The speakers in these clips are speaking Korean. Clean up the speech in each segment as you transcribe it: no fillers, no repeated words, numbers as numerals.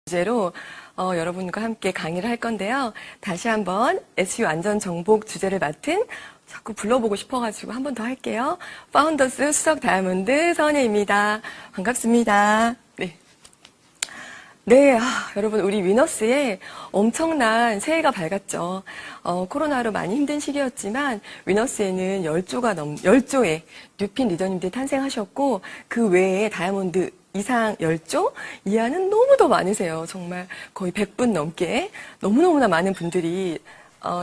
주제로 여러분과 함께 강의를 할 건데요. 다시 한번 SB 완전 정복 주제를 맡은 자꾸 불러보고 싶어가지고 한 번 더 할게요. 파운더스 수석 다이아몬드 서은혜입니다. 반갑습니다. 네, 여러분 우리 위너스에 엄청난 새해가 밝았죠. 코로나로 많이 힘든 시기였지만 위너스에는 10조의 뉴핀 리더님들이 탄생하셨고 그 외에 다이아몬드 이상 10조 이하는 너무 더 많으세요. 정말 거의 100분 넘게 너무너무나 많은 분들이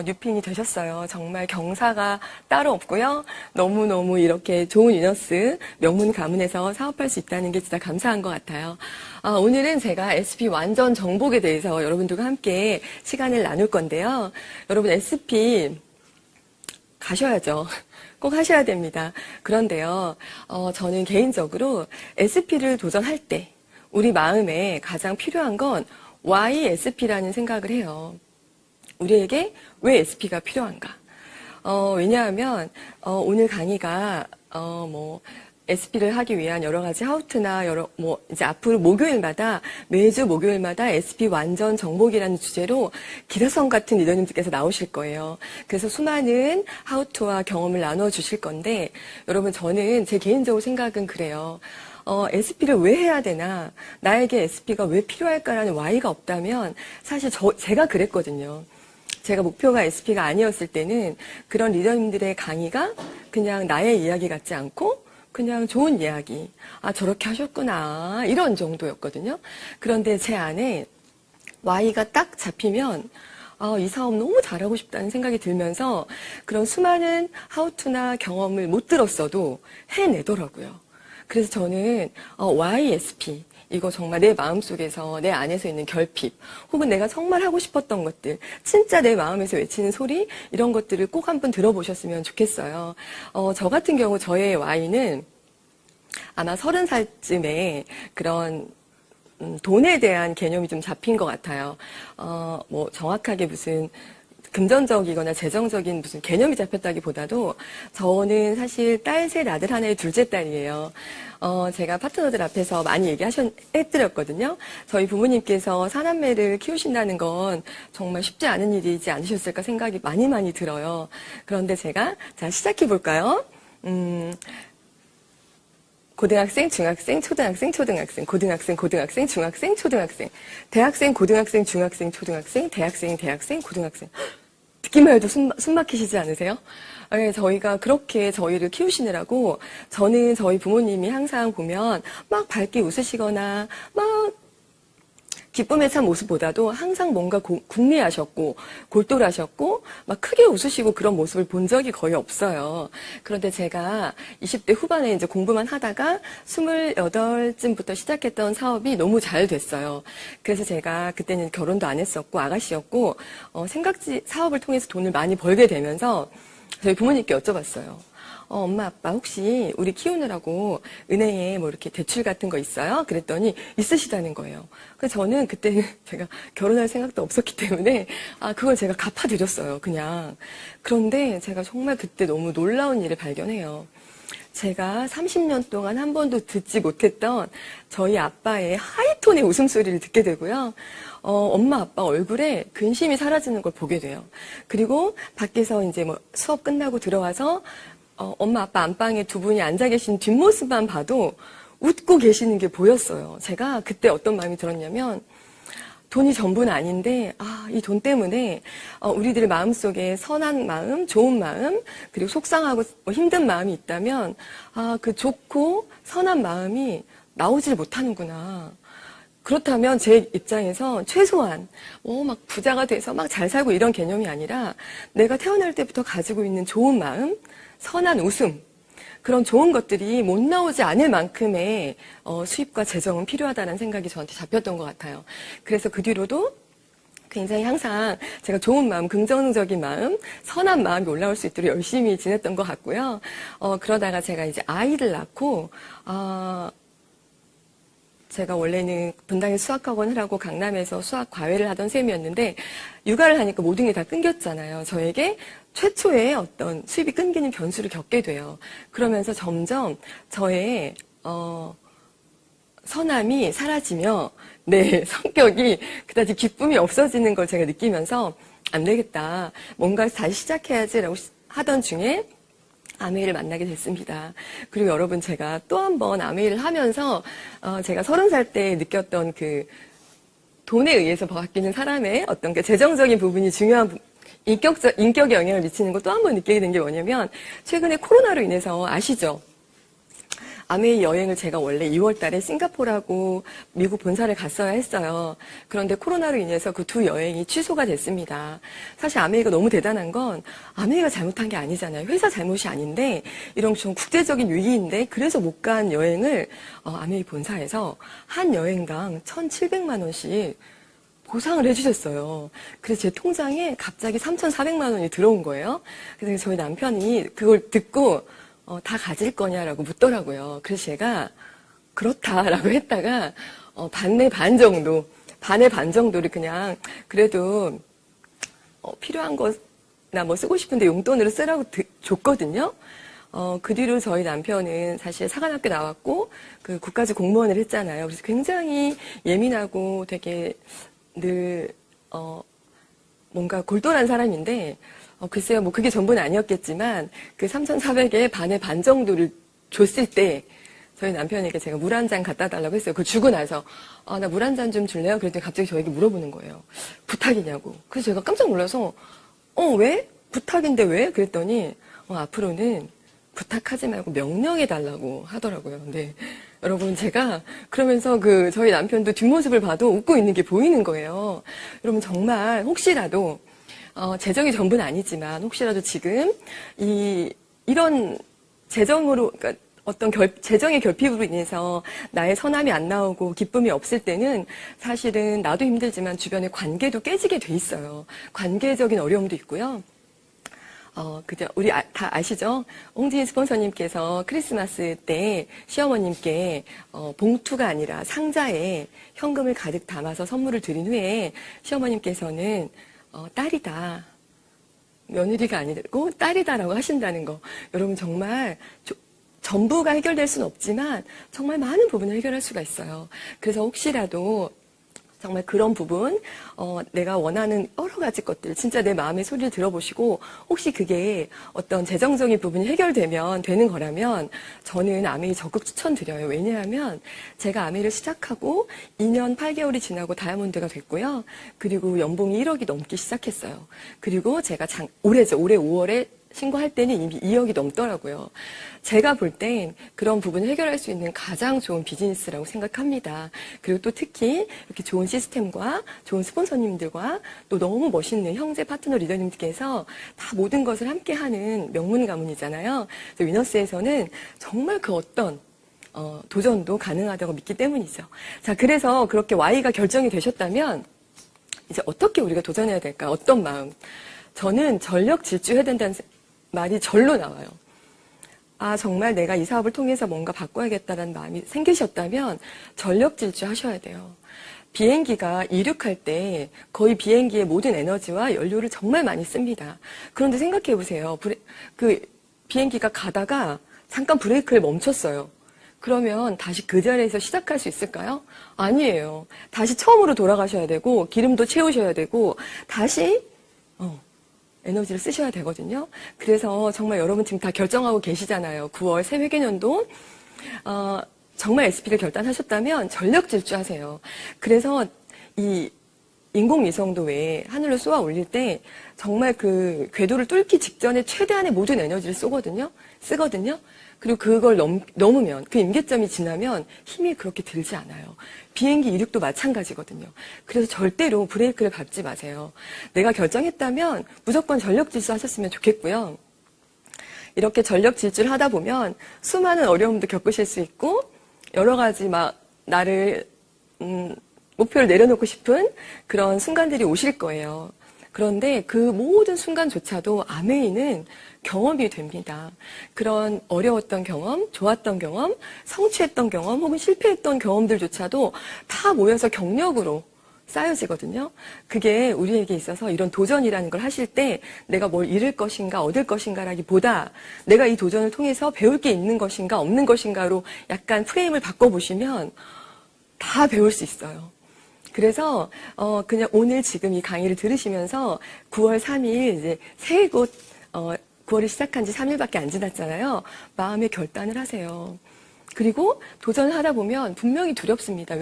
뉴핀이 되셨어요. 정말 경사가 따로 없고요. 너무너무 이렇게 좋은 위너스 명문 가문에서 사업할 수 있다는 게 진짜 감사한 것 같아요. 오늘은 제가 SP 완전 정복에 대해서 여러분들과 함께 시간을 나눌 건데요. 여러분 SP 가셔야죠. 꼭 하셔야 됩니다. 그런데요, 저는 개인적으로 SP를 도전할 때 우리 마음에 가장 필요한 건 YSP라는 생각을 해요. 우리에게 왜 SP가 필요한가? 왜냐하면 오늘 강의가 SP를 하기 위한 여러 가지 하우트나 이제 앞으로 매주 목요일마다 SP 완전 정복이라는 주제로 기사성 같은 리더님들께서 나오실 거예요. 그래서 수많은 하우트와 경험을 나눠 주실 건데, 여러분 저는 제 개인적으로 생각은 그래요. SP를 왜 해야 되나? 나에게 SP가 왜 필요할까라는 Y가 없다면 사실 제가 그랬거든요. 제가 목표가 SP가 아니었을 때는 그런 리더님들의 강의가 그냥 나의 이야기 같지 않고 그냥 좋은 이야기, 저렇게 하셨구나 이런 정도였거든요. 그런데 제 안에 Y가 딱 잡히면 이 사업 너무 잘하고 싶다는 생각이 들면서 그런 수많은 하우투나 경험을 못 들었어도 해내더라고요. 그래서 저는 YSP, 이거 정말 내 마음속에서 내 안에서 있는 결핍 혹은 내가 정말 하고 싶었던 것들, 진짜 내 마음에서 외치는 소리, 이런 것들을 꼭 한번 들어보셨으면 좋겠어요. 저 같은 경우 저의 Y는 아마 30살쯤에 그런 돈에 대한 개념이 좀 잡힌 것 같아요. 정확하게 무슨 금전적이거나 재정적인 무슨 개념이 잡혔다기보다도 저는 사실 딸 셋, 아들 하나의 둘째 딸이에요. 제가 파트너들 앞에서 많이 해드렸거든요. 저희 부모님께서 사남매를 키우신다는 건 정말 쉽지 않은 일이지 않으셨을까 생각이 많이 들어요. 그런데 자, 시작해볼까요? 고등학생, 중학생, 초등학생, 고등학생, 중학생, 초등학생, 대학생, 고등학생, 중학생, 초등학생, 대학생, 고등학생. 듣기만 해도 숨 막히시지 않으세요? 저희가 그렇게 저희를 키우시느라고 저는 저희 부모님이 항상 보면 막 밝게 웃으시거나 막 기쁨의 참 모습보다도 항상 뭔가 궁리하셨고 골똘하셨고 막 크게 웃으시고 그런 모습을 본 적이 거의 없어요. 그런데 제가 20대 후반에 이제 공부만 하다가 28쯤부터 시작했던 사업이 너무 잘 됐어요. 그래서 제가 그때는 결혼도 안 했었고 아가씨였고 생각지 사업을 통해서 돈을 많이 벌게 되면서 저희 부모님께 여쭤봤어요. 엄마, 아빠, 혹시 우리 키우느라고 은행에 이렇게 대출 같은 거 있어요? 그랬더니 있으시다는 거예요. 그래서 저는 그때는 제가 결혼할 생각도 없었기 때문에, 그걸 제가 갚아드렸어요, 그냥. 그런데 제가 정말 그때 너무 놀라운 일을 발견해요. 제가 30년 동안 한 번도 듣지 못했던 저희 아빠의 하이톤의 웃음소리를 듣게 되고요. 엄마, 아빠 얼굴에 근심이 사라지는 걸 보게 돼요. 그리고 밖에서 이제 수업 끝나고 들어와서 엄마, 아빠 안방에 두 분이 앉아 계신 뒷모습만 봐도 웃고 계시는 게 보였어요. 제가 그때 어떤 마음이 들었냐면, 돈이 전부는 아닌데, 이 돈 때문에 우리들 마음속에 선한 마음, 좋은 마음, 그리고 속상하고 힘든 마음이 있다면, 그 좋고 선한 마음이 나오질 못하는구나. 그렇다면 제 입장에서 최소한 막 부자가 돼서 막 잘 살고 이런 개념이 아니라 내가 태어날 때부터 가지고 있는 좋은 마음, 선한 웃음, 그런 좋은 것들이 못 나오지 않을 만큼의 수입과 재정은 필요하다는 생각이 저한테 잡혔던 것 같아요. 그래서 그 뒤로도 굉장히 항상 제가 좋은 마음, 긍정적인 마음, 선한 마음이 올라올 수 있도록 열심히 지냈던 것 같고요. 그러다가 제가 이제 아이를 낳고 제가 원래는 분당에 수학학원을 하고 강남에서 수학 과외를 하던 셈이었는데 육아를 하니까 모든 게 다 끊겼잖아요. 저에게 최초의 어떤 수입이 끊기는 변수를 겪게 돼요. 그러면서 점점 저의 선함이 사라지며 내 성격이 그다지 기쁨이 없어지는 걸 제가 느끼면서 안 되겠다. 뭔가 다시 시작해야지라고 하던 중에 아메이를 만나게 됐습니다. 그리고 여러분 제가 또 한 번 아메이를 하면서 제가 30살 때 느꼈던 그 돈에 의해서 바뀌는 사람의 어떤 그 재정적인 부분이 중요한 인격에 영향을 미치는 걸 또 한 번 느끼게 된 게 뭐냐면 최근에 코로나로 인해서 아시죠? 아메이 여행을 제가 원래 2월 달에 싱가포르하고 미국 본사를 갔어야 했어요. 그런데 코로나로 인해서 그 두 여행이 취소가 됐습니다. 사실 아메이가 너무 대단한 건 아메이가 잘못한 게 아니잖아요. 회사 잘못이 아닌데 이런 좀 국제적인 위기인데 그래서 못 간 여행을 아메이 본사에서 한 여행당 1,700만 원씩 보상을 해주셨어요. 그래서 제 통장에 갑자기 3,400만 원이 들어온 거예요. 그래서 저희 남편이 그걸 듣고 다 가질 거냐라고 묻더라고요. 그래서 제가 그렇다라고 했다가 반의 반 정도를 그냥 그래도 필요한 거나 뭐 쓰고 싶은데 용돈으로 쓰라고 줬거든요. 그 뒤로 저희 남편은 사실 사관학교 나왔고 그 국가직 공무원을 했잖아요. 그래서 굉장히 예민하고 되게 늘 뭔가 골똘한 사람인데 글쎄요, 뭐 그게 전부는 아니었겠지만 그 3,400에 반의 반 정도를 줬을 때 저희 남편에게 제가 물 한 잔 갖다 달라고 했어요. 그걸 주고 나서 나 물 한 잔 좀 줄래요? 그랬더니 갑자기 저에게 물어보는 거예요. 부탁이냐고. 그래서 제가 깜짝 놀라서 왜? 부탁인데 왜? 그랬더니 앞으로는 부탁하지 말고 명령해 달라고 하더라고요. 근데 여러분 제가 그러면서 저희 남편도 뒷모습을 봐도 웃고 있는 게 보이는 거예요. 여러분 정말 혹시라도 재정이 전부는 아니지만 혹시라도 지금 이런 재정으로 그러니까 어떤 재정의 결핍으로 인해서 나의 선함이 안 나오고 기쁨이 없을 때는 사실은 나도 힘들지만 주변의 관계도 깨지게 돼 있어요. 관계적인 어려움도 있고요. 그죠. 우리 다 아시죠? 홍지인 스폰서님께서 크리스마스 때 시어머님께 봉투가 아니라 상자에 현금을 가득 담아서 선물을 드린 후에 시어머님께서는 딸이다. 며느리가 아니고 딸이다라고 하신다는 거. 여러분 정말 전부가 해결될 수는 없지만 정말 많은 부분을 해결할 수가 있어요. 그래서 혹시라도 정말 그런 부분, 내가 원하는 여러 가지 것들, 진짜 내 마음의 소리를 들어보시고, 혹시 그게 어떤 재정적인 부분이 해결되면 되는 거라면, 저는 아메이 적극 추천드려요. 왜냐하면, 제가 아메이를 시작하고 2년 8개월이 지나고 다이아몬드가 됐고요. 그리고 연봉이 1억이 넘기 시작했어요. 그리고 제가 올해 5월에 신고할 때는 이미 2억이 넘더라고요. 제가 볼 땐 그런 부분을 해결할 수 있는 가장 좋은 비즈니스라고 생각합니다. 그리고 또 특히 이렇게 좋은 시스템과 좋은 스폰서님들과 또 너무 멋있는 형제 파트너 리더님들께서 다 모든 것을 함께 하는 명문 가문이잖아요. 위너스에서는 정말 그 어떤 도전도 가능하다고 믿기 때문이죠. 자, 그래서 그렇게 Y가 결정이 되셨다면 이제 어떻게 우리가 도전해야 될까? 어떤 마음? 저는 전력 질주해야 된다는 말이 절로 나와요. 정말 내가 이 사업을 통해서 뭔가 바꿔야겠다는 마음이 생기셨다면 전력 질주하셔야 돼요. 비행기가 이륙할 때 거의 비행기의 모든 에너지와 연료를 정말 많이 씁니다. 그런데 생각해 보세요. 비행기가 가다가 잠깐 브레이크를 멈췄어요. 그러면 다시 그 자리에서 시작할 수 있을까요? 아니에요. 다시 처음으로 돌아가셔야 되고 기름도 채우셔야 되고 다시 에너지를 쓰셔야 되거든요. 그래서 정말 여러분 지금 다 결정하고 계시잖아요. 9월 새 회계년도 정말 SP를 결단하셨다면 전력 질주하세요. 그래서 이 인공위성도 왜 하늘로 쏘아 올릴 때 정말 그 궤도를 뚫기 직전에 최대한의 모든 에너지를 쓰거든요. 그리고 그걸 넘으면 그 임계점이 지나면 힘이 그렇게 들지 않아요. 비행기 이륙도 마찬가지거든요. 그래서 절대로 브레이크를 밟지 마세요. 내가 결정했다면 무조건 전력 질주하셨으면 좋겠고요. 이렇게 전력 질주를 하다 보면 수많은 어려움도 겪으실 수 있고 여러 가지 나를 목표를 내려놓고 싶은 그런 순간들이 오실 거예요. 그런데 그 모든 순간조차도 아메이는 경험이 됩니다. 그런 어려웠던 경험, 좋았던 경험, 성취했던 경험, 혹은 실패했던 경험들조차도 다 모여서 경력으로 쌓여지거든요. 그게 우리에게 있어서 이런 도전이라는 걸 하실 때 내가 뭘 잃을 것인가 얻을 것인가라기보다 내가 이 도전을 통해서 배울 게 있는 것인가 없는 것인가로 약간 프레임을 바꿔보시면 다 배울 수 있어요. 그래서 그냥 오늘 지금 이 강의를 들으시면서 9월 3일 이제 새해 곧 9월이 시작한 지 3일밖에 안 지났잖아요. 마음의 결단을 하세요. 그리고 도전을 하다 보면 분명히 두렵습니다.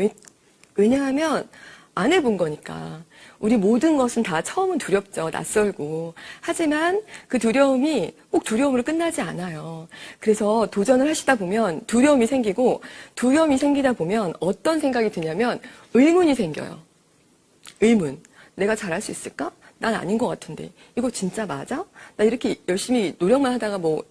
왜냐하면 안 해본 거니까. 우리 모든 것은 다 처음은 두렵죠. 낯설고. 하지만 그 두려움이 꼭 두려움으로 끝나지 않아요. 그래서 도전을 하시다 보면 두려움이 생기고, 두려움이 생기다 보면 어떤 생각이 드냐면 의문이 생겨요. 의문. 내가 잘할 수 있을까? 난 아닌 것 같은데. 이거 진짜 맞아? 나 이렇게 열심히 노력만 하다가 뭐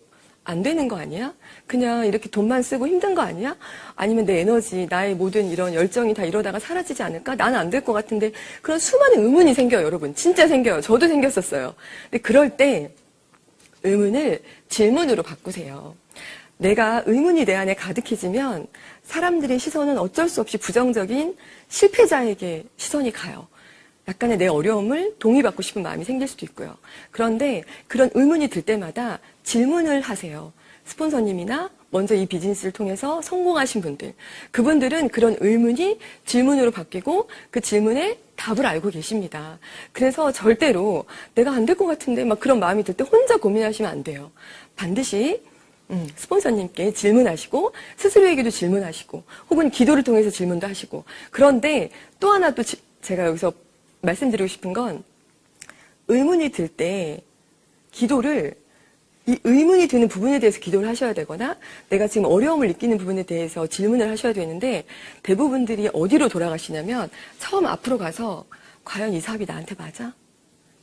안 되는 거 아니야? 그냥 이렇게 돈만 쓰고 힘든 거 아니야? 아니면 내 에너지, 나의 모든 이런 열정이 다 이러다가 사라지지 않을까? 나는 안 될 것 같은데. 그런 수많은 의문이 생겨요, 여러분. 진짜 생겨요. 저도 생겼었어요. 근데 그럴 때 의문을 질문으로 바꾸세요. 내가 의문이 내 안에 가득해지면 사람들의 시선은 어쩔 수 없이 부정적인 실패자에게 시선이 가요. 약간의 내 어려움을 동의받고 싶은 마음이 생길 수도 있고요. 그런데 그런 의문이 들 때마다 질문을 하세요. 스폰서님이나 먼저 이 비즈니스를 통해서 성공하신 분들. 그분들은 그런 의문이 질문으로 바뀌고 그 질문에 답을 알고 계십니다. 그래서 절대로 내가 안 될 것 같은데 막 그런 마음이 들 때 혼자 고민하시면 안 돼요. 반드시 스폰서님께 질문하시고 스스로에게도 질문하시고 혹은 기도를 통해서 질문도 하시고. 그런데 또 하나 또 제가 여기서 말씀드리고 싶은 건 의문이 들 때 기도를 이 의문이 드는 부분에 대해서 기도를 하셔야 되거나 내가 지금 어려움을 느끼는 부분에 대해서 질문을 하셔야 되는데 대부분들이 어디로 돌아가시냐면 처음 앞으로 가서 과연 이 사업이 나한테 맞아?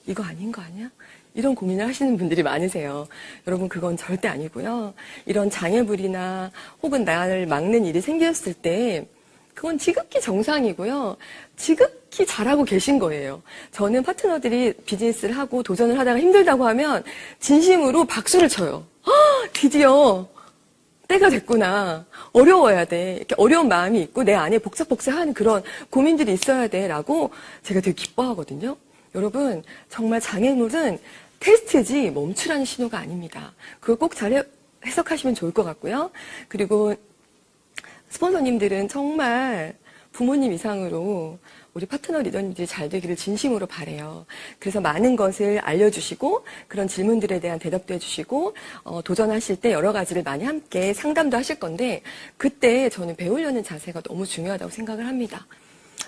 이거 아닌 거 아니야? 이런 고민을 하시는 분들이 많으세요. 여러분 그건 절대 아니고요. 이런 장애물이나 혹은 나를 막는 일이 생겼을 때 그건 지극히 정상이고요. 지극히 잘하고 계신 거예요. 저는 파트너들이 비즈니스를 하고 도전을 하다가 힘들다고 하면 진심으로 박수를 쳐요. 드디어 때가 됐구나. 어려워야 돼. 이렇게 어려운 마음이 있고 내 안에 복잡복잡한 그런 고민들이 있어야 돼. 라고 제가 되게 기뻐하거든요. 여러분 정말 장애물은 테스트지 멈추라는 신호가 아닙니다. 그걸 꼭 잘 해석하시면 좋을 것 같고요. 그리고 스폰서님들은 정말 부모님 이상으로 우리 파트너 리더님들이 잘 되기를 진심으로 바라요. 그래서 많은 것을 알려주시고 그런 질문들에 대한 대답도 해주시고 도전하실 때 여러 가지를 많이 함께 상담도 하실 건데 그때 저는 배우려는 자세가 너무 중요하다고 생각을 합니다.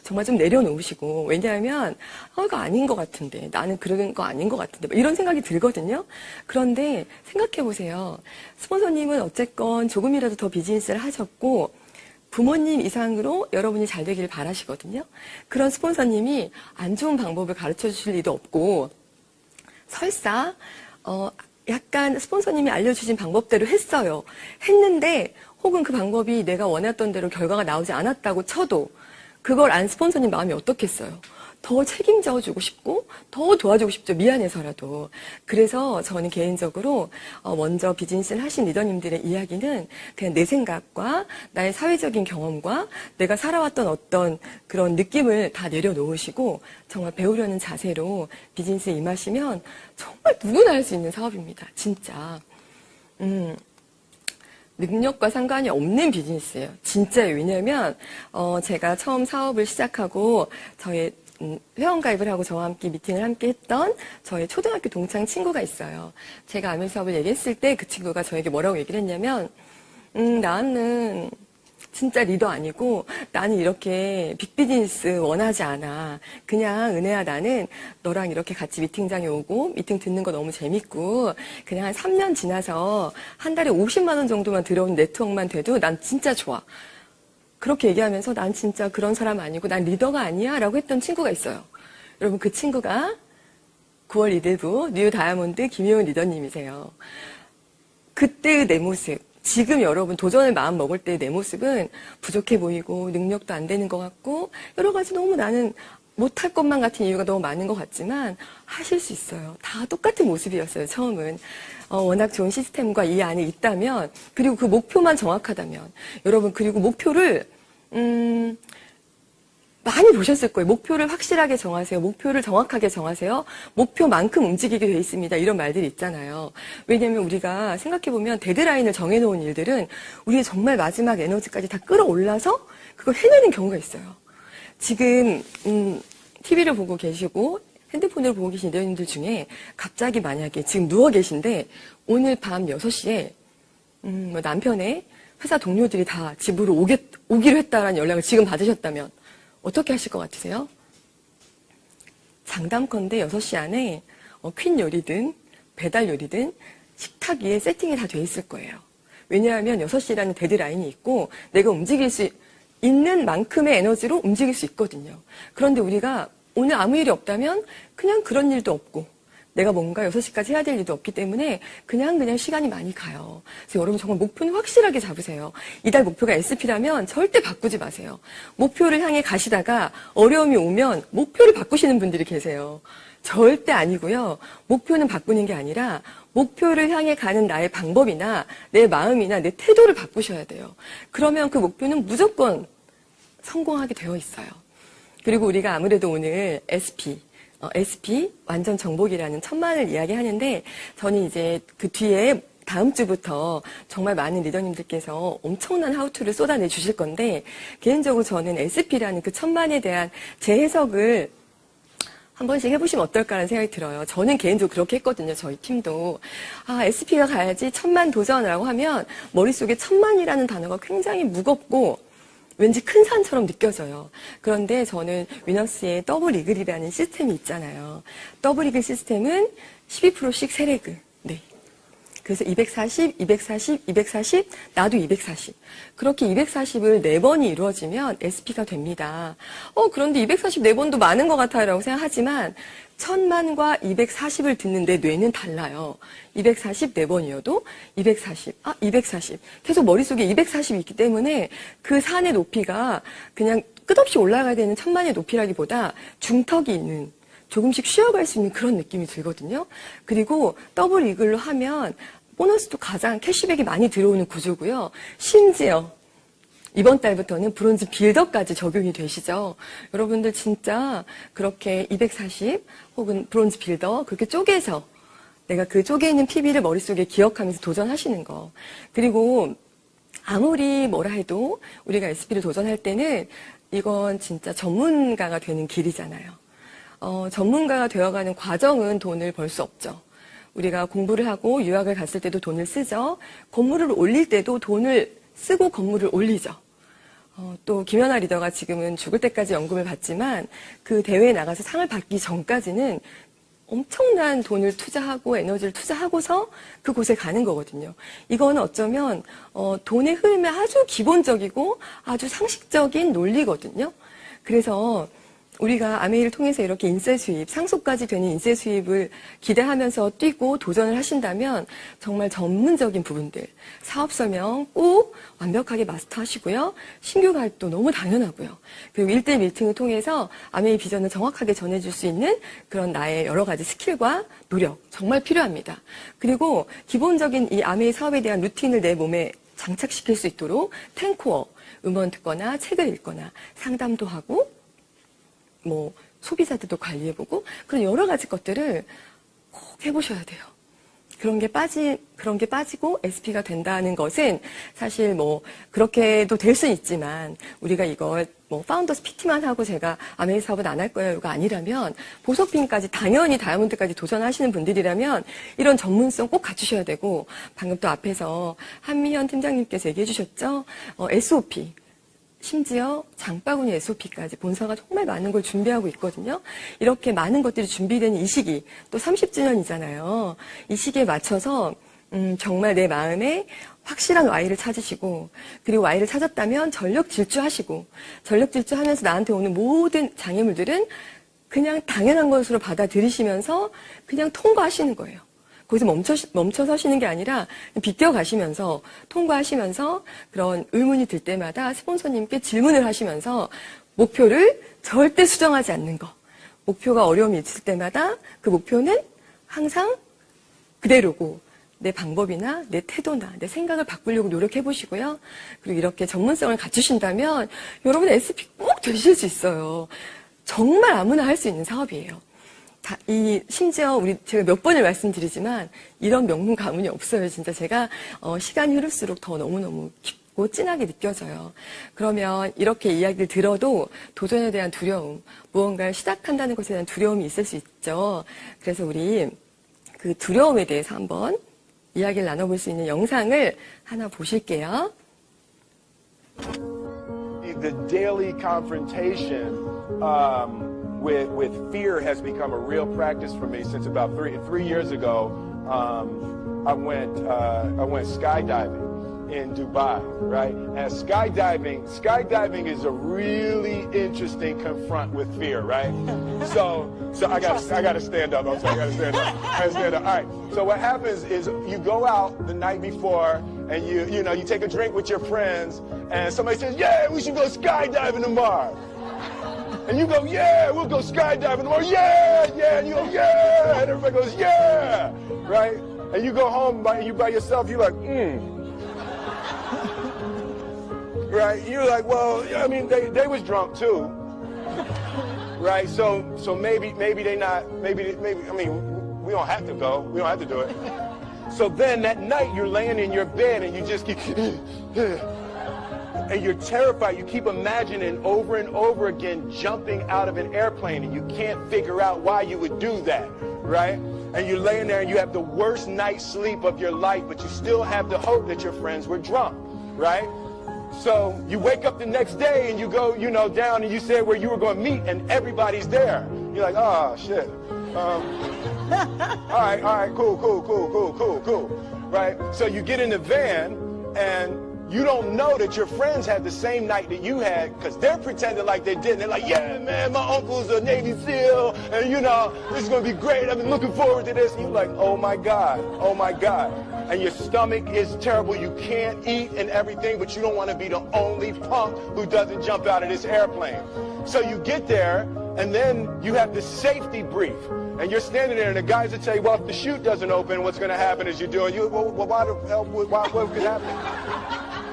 정말 좀 내려놓으시고 왜냐하면 이거 아닌 것 같은데 나는 그런 거 아닌 것 같은데 이런 생각이 들거든요. 그런데 생각해 보세요. 스폰서님은 어쨌건 조금이라도 더 비즈니스를 하셨고 부모님 이상으로 여러분이 잘 되기를 바라시거든요. 그런 스폰서님이 안 좋은 방법을 가르쳐 주실 리도 없고 설사 약간 스폰서님이 알려주신 방법대로 했어요. 했는데 혹은 그 방법이 내가 원했던 대로 결과가 나오지 않았다고 쳐도 그걸 안 스폰서님 마음이 어떻겠어요? 더 책임져주고 싶고 더 도와주고 싶죠. 미안해서라도. 그래서 저는 개인적으로 먼저 비즈니스를 하신 리더님들의 이야기는 그냥 내 생각과 나의 사회적인 경험과 내가 살아왔던 어떤 그런 느낌을 다 내려놓으시고 정말 배우려는 자세로 비즈니스에 임하시면 정말 누구나 할 수 있는 사업입니다. 진짜. 능력과 상관이 없는 비즈니스예요. 진짜요. 왜냐하면 제가 처음 사업을 시작하고 저의 회원가입을 하고 저와 함께 미팅을 함께 했던 저의 초등학교 동창 친구가 있어요. 제가 아밀 사업을 얘기했을 때 그 친구가 저에게 뭐라고 얘기를 했냐면 나는 진짜 리더 아니고 나는 이렇게 빅비즈니스 원하지 않아. 그냥 은혜야 나는 너랑 이렇게 같이 미팅장에 오고 미팅 듣는 거 너무 재밌고 그냥 한 3년 지나서 한 달에 50만 원 정도만 들어오는 네트워크만 돼도 난 진짜 좋아. 그렇게 얘기하면서 난 진짜 그런 사람 아니고 난 리더가 아니야 라고 했던 친구가 있어요. 여러분 그 친구가 9월 리드부 뉴 다이아몬드 김효은 리더님이세요. 그때의 내 모습 지금 여러분 도전을 마음 먹을 때 내 모습은 부족해 보이고 능력도 안 되는 것 같고 여러 가지 너무 나는 못할 것만 같은 이유가 너무 많은 것 같지만 하실 수 있어요. 다 똑같은 모습이었어요. 처음은. 워낙 좋은 시스템과 이 안에 있다면 그리고 그 목표만 정확하다면 여러분 그리고 목표를 많이 보셨을 거예요. 목표를 확실하게 정하세요. 목표를 정확하게 정하세요. 목표만큼 움직이게 돼 있습니다. 이런 말들이 있잖아요. 왜냐하면 우리가 생각해보면 데드라인을 정해놓은 일들은 우리의 정말 마지막 에너지까지 다 끌어올라서 그걸 해내는 경우가 있어요. 지금 TV를 보고 계시고 핸드폰으로 보고 계신 리더님들 중에 갑자기 만약에 지금 누워 계신데 오늘 밤 6시에 뭐 남편의 회사 동료들이 다 집으로 오기로 했다라는 연락을 지금 받으셨다면 어떻게 하실 것 같으세요? 장담컨대 6시 안에 퀸 요리든 배달 요리든 식탁 위에 세팅이 다 돼 있을 거예요. 왜냐하면 6시라는 데드라인이 있고 내가 움직일 수 있는 만큼의 에너지로 움직일 수 있거든요. 그런데 우리가 오늘 아무 일이 없다면 그냥 그런 일도 없고 내가 뭔가 6시까지 해야 될 일도 없기 때문에 그냥 시간이 많이 가요. 그래서 여러분 정말 목표는 확실하게 잡으세요. 이달 목표가 SP라면 절대 바꾸지 마세요. 목표를 향해 가시다가 어려움이 오면 목표를 바꾸시는 분들이 계세요. 절대 아니고요. 목표는 바꾸는 게 아니라 목표를 향해 가는 나의 방법이나 내 마음이나 내 태도를 바꾸셔야 돼요. 그러면 그 목표는 무조건 성공하게 되어 있어요. 그리고 우리가 아무래도 오늘 SP 완전 정복이라는 천만을 이야기하는데 저는 이제 그 뒤에 다음 주부터 정말 많은 리더님들께서 엄청난 하우투를 쏟아내 주실 건데 개인적으로 저는 SP라는 그 천만에 대한 제 해석을 한 번씩 해보시면 어떨까라는 생각이 들어요. 저는 개인적으로 그렇게 했거든요. 저희 팀도. SP가 가야지 천만 도전이라고 하면 머릿속에 천만이라는 단어가 굉장히 무겁고 왠지 큰 산처럼 느껴져요. 그런데 저는 위너스의 더블 이글이라는 시스템이 있잖아요. 더블 이글 시스템은 12%씩 3레그. 네. 그래서 240, 240, 240, 나도 240. 그렇게 240을 4번이 이루어지면 SP가 됩니다. 그런데 244번도 많은 것 같아요. 라고 생각하지만 1000만과 240을 듣는 내 뇌는 달라요. 244번이어도 240, 240. 계속 머릿속에 240이 있기 때문에 그 산의 높이가 그냥 끝없이 올라가야 되는 1000만의 높이라기보다 중턱이 있는 조금씩 쉬어갈 수 있는 그런 느낌이 들거든요. 그리고 더블 이글로 하면 보너스도 가장 캐시백이 많이 들어오는 구조고요. 심지어 이번 달부터는 브론즈 빌더까지 적용이 되시죠. 여러분들 진짜 그렇게 240 혹은 브론즈 빌더 그렇게 쪼개서 내가 그 쪼개 있는 PB를 머릿속에 기억하면서 도전하시는 거. 그리고 아무리 뭐라 해도 우리가 SP를 도전할 때는 이건 진짜 전문가가 되는 길이잖아요. 전문가가 되어가는 과정은 돈을 벌 수 없죠. 우리가 공부를 하고 유학을 갔을 때도 돈을 쓰죠. 건물을 올릴 때도 돈을 쓰고 건물을 올리죠. 또 김연아 리더가 지금은 죽을 때까지 연금을 받지만 그 대회에 나가서 상을 받기 전까지는 엄청난 돈을 투자하고 에너지를 투자하고서 그곳에 가는 거거든요. 이거는 어쩌면 돈의 흐름의 아주 기본적이고 아주 상식적인 논리거든요. 그래서 우리가 아메이를 통해서 이렇게 인세 수입, 상속까지 되는 인세 수입을 기대하면서 뛰고 도전을 하신다면 정말 전문적인 부분들, 사업 설명 꼭 완벽하게 마스터하시고요. 신규 가입도 너무 당연하고요. 그리고 1대1 미팅을 통해서 아메이 비전을 정확하게 전해줄 수 있는 그런 나의 여러 가지 스킬과 노력 정말 필요합니다. 그리고 기본적인 이 아메이 사업에 대한 루틴을 내 몸에 장착시킬 수 있도록 10코어, 음원 듣거나 책을 읽거나 상담도 하고 소비자들도 관리해보고 그런 여러 가지 것들을 꼭 해보셔야 돼요. 그런 게 빠지고 SP가 된다는 것은 사실 그렇게도 될 수는 있지만 우리가 이걸 파운더스 PT만 하고 제가 아메이 사업은 안 할 거예요가 아니라면 보석핀까지 당연히 다이아몬드까지 도전하시는 분들이라면 이런 전문성 꼭 갖추셔야 되고 방금 또 앞에서 한미현 팀장님께서 얘기해 주셨죠? SOP. 심지어 장바구니 SOP까지 본사가 정말 많은 걸 준비하고 있거든요. 이렇게 많은 것들이 준비되는 이 시기, 또 30주년이잖아요. 이 시기에 맞춰서 정말 내 마음에 확실한 Y를 찾으시고 그리고 Y를 찾았다면 전력 질주하시고 전력 질주하면서 나한테 오는 모든 장애물들은 그냥 당연한 것으로 받아들이시면서 그냥 통과하시는 거예요. 거기서 멈춰 서시는 게 아니라 비껴 가시면서 통과하시면서 그런 의문이 들 때마다 스폰서님께 질문을 하시면서 목표를 절대 수정하지 않는 거. 목표가 어려움이 있을 때마다 그 목표는 항상 그대로고 내 방법이나 내 태도나 내 생각을 바꾸려고 노력해 보시고요. 그리고 이렇게 전문성을 갖추신다면 여러분 SP 꼭 되실 수 있어요. 정말 아무나 할 수 있는 사업이에요. 심지어 제가 몇 번을 말씀드리지만 이런 명문 가문이 없어요. 진짜 제가 시간이 흐를수록 더 너무너무 깊고 깊고 진하게 느껴져요. 그러면 이렇게 이야기를 들어도 도전에 대한 두려움, 무언가를 시작한다는 것에 대한 두려움이 있을 수 있죠. 그래서 우리 그 두려움에 대해서 한번 이야기를 나눠볼 수 있는 영상을 하나 보실게요. The daily confrontation with fear has become a real practice for me since about three years ago. I went skydiving in Dubai, right? And skydiving is a really interesting confront with fear, right? So I gotta stand up. I'm sorry, I gotta stand up. I gotta stand up. All right. So what happens is you go out the night before and you take a drink with your friends and somebody says, yeah, we should go skydiving tomorrow. And you go, yeah, we'll go skydiving tomorrow. Yeah, yeah. And you go, yeah. And everybody goes, yeah. Right? And you go home by yourself, you're like, Right? You're like, well, I mean, they was drunk too. Right? So maybe they not, maybe, I mean, we don't have to go. We don't have to do it. So then that night you're laying in your bed and you just keep, and you're terrified. You keep imagining over and over again jumping out of an airplane and you can't figure out why you would do that, right? And you're laying there and you have the worst night's sleep of your life, but you still have the hope that your friends were drunk, right? So you wake up the next day and you go, down and you say where you were going to meet and everybody's there. You're like, oh, shit. All right, cool. Right? So you get in the van and you don't know that your friends had the same night that you had because they're pretending like they didn't. They're like, yeah, man, my uncle's a Navy SEAL and, this is going to be great. I've been looking forward to this. And you're like, oh, my God. And your stomach is terrible. You can't eat and everything, but you don't want to be the only punk who doesn't jump out of this airplane. So you get there, and then you have the safety brief. And you're standing there, and the guys will tell you, well, if the chute doesn't open, what's going to happen is you're doing, well, why the hell, what could happen?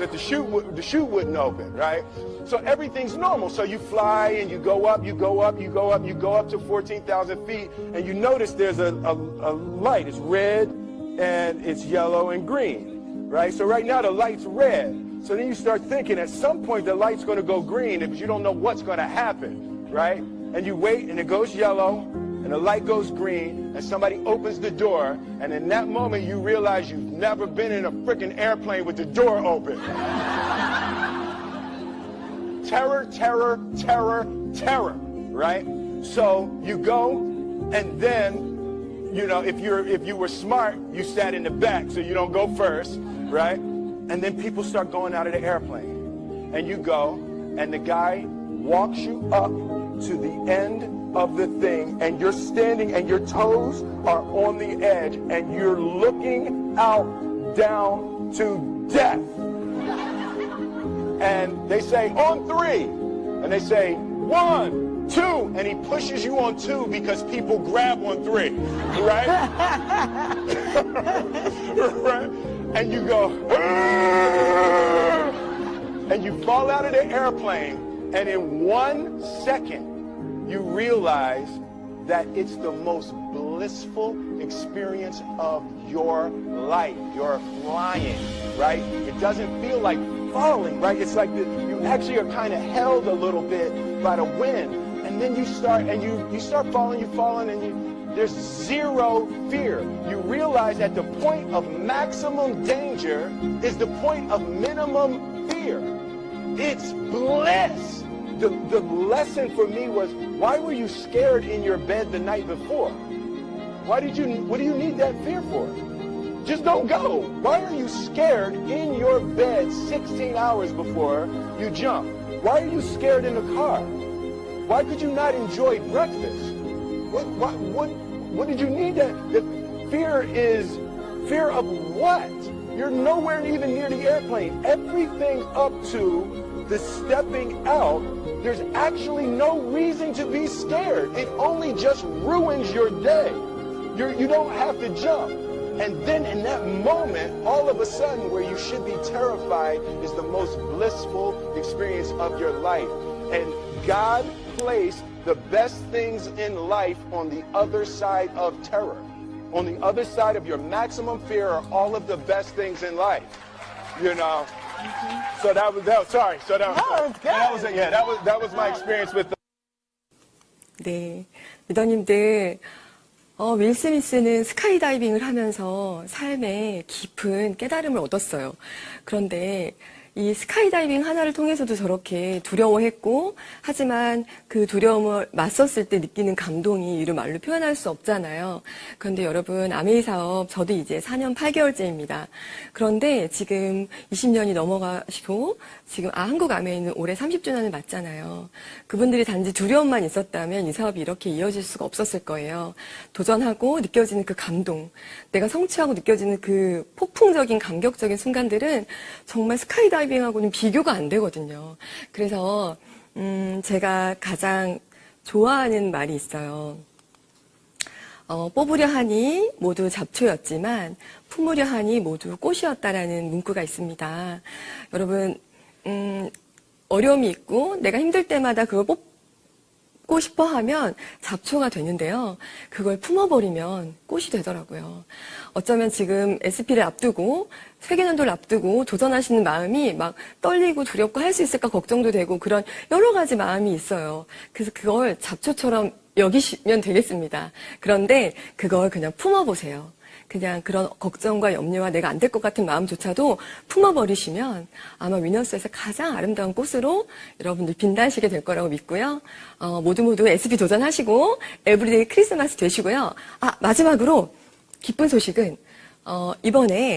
That the chute wouldn't open, right? So everything's normal. So you fly, and you go up to 14,000 feet, and you notice there's a light. It's red, and it's yellow and green, right? So right now the light's red. So then you start thinking at some point the light's going to go green because you don't know what's going to happen, right? And you wait and it goes yellow and the light goes green and somebody opens the door and in that moment you realize you've never been in a freaking airplane with the door open. Terror, right? So you go and then if you were smart, you sat in the back so you don't go first, right? And then people start going out of the airplane. And you go, and the guy walks you up to the end of the thing, and you're standing, and your toes are on the edge, and you're looking out down to death. And they say, on 3. And they say, 1, 2, and he pushes you on 2 because people grab on 3, right? Right? And you go, and you fall out of the airplane, and in 1 second, you realize that it's the most blissful experience of your life. You're flying, right? It doesn't feel like falling, right? It's like you actually are kind of held a little bit by the wind. And then you start falling, and there's zero fear. You realize that the point of maximum danger is the point of minimum fear. It's bliss. The lesson for me was, why were you scared in your bed the night before? What do you need that fear for? Just don't go. Why are you scared in your bed 16 hours before you jump? Why are you scared in the car? Why could you not enjoy breakfast? What did you need that? The fear is fear of what? You're nowhere even near the airplane. Everything up to the stepping out, there's actually no reason to be scared. It only just ruins your day. You don't have to jump. And then in that moment, all of a sudden, where you should be terrified is the most blissful experience of your life. And God placed the best things in life on the other side of terror. On the other side of your maximum fear are all of the best things in life. So that was sorry. So that was, No, it's good. that was my experience with the 네, 리더님들, 윌 스미스는 스카이다이빙을 하면서 삶에 깊은 깨달음을 얻었어요. 그런데 이 스카이다이빙 하나를 통해서도 저렇게 두려워했고, 하지만 그 두려움을 맞섰을 때 느끼는 감동이 이루 말로 표현할 수 없잖아요. 그런데 여러분, 아메이 사업, 저도 이제 4년 8개월째입니다. 그런데 지금 20년이 넘어가시고, 지금 한국 아메이는 올해 30주년을 맞잖아요. 그분들이 단지 두려움만 있었다면 이 사업이 이렇게 이어질 수가 없었을 거예요. 도전하고 느껴지는 그 감동, 내가 성취하고 느껴지는 그 폭풍적인 감격적인 순간들은 정말 스카이다이빙하고는 비교가 안 되거든요. 그래서 제가 가장 좋아하는 말이 있어요. 뽑으려 하니 모두 잡초였지만 품으려 하니 모두 꽃이었다라는 문구가 있습니다. 여러분, 어려움이 있고 내가 힘들 때마다 그걸 뽑고 싶어 하면 잡초가 되는데요. 그걸 품어버리면 꽃이 되더라고요. 어쩌면 지금 SP를 앞두고 세계연도를 앞두고 도전하시는 마음이 막 떨리고 두렵고 할 수 있을까 걱정도 되고 그런 여러 가지 마음이 있어요. 그래서 그걸 잡초처럼 여기시면 되겠습니다. 그런데 그걸 그냥 품어보세요. 그냥 그런 걱정과 염려와 내가 안 될 것 같은 마음조차도 품어버리시면 아마 위너스에서 가장 아름다운 꽃으로 여러분들 빛나시게 될 거라고 믿고요. 모두 SP 도전하시고 에브리데이 크리스마스 되시고요. 마지막으로 기쁜 소식은 이번에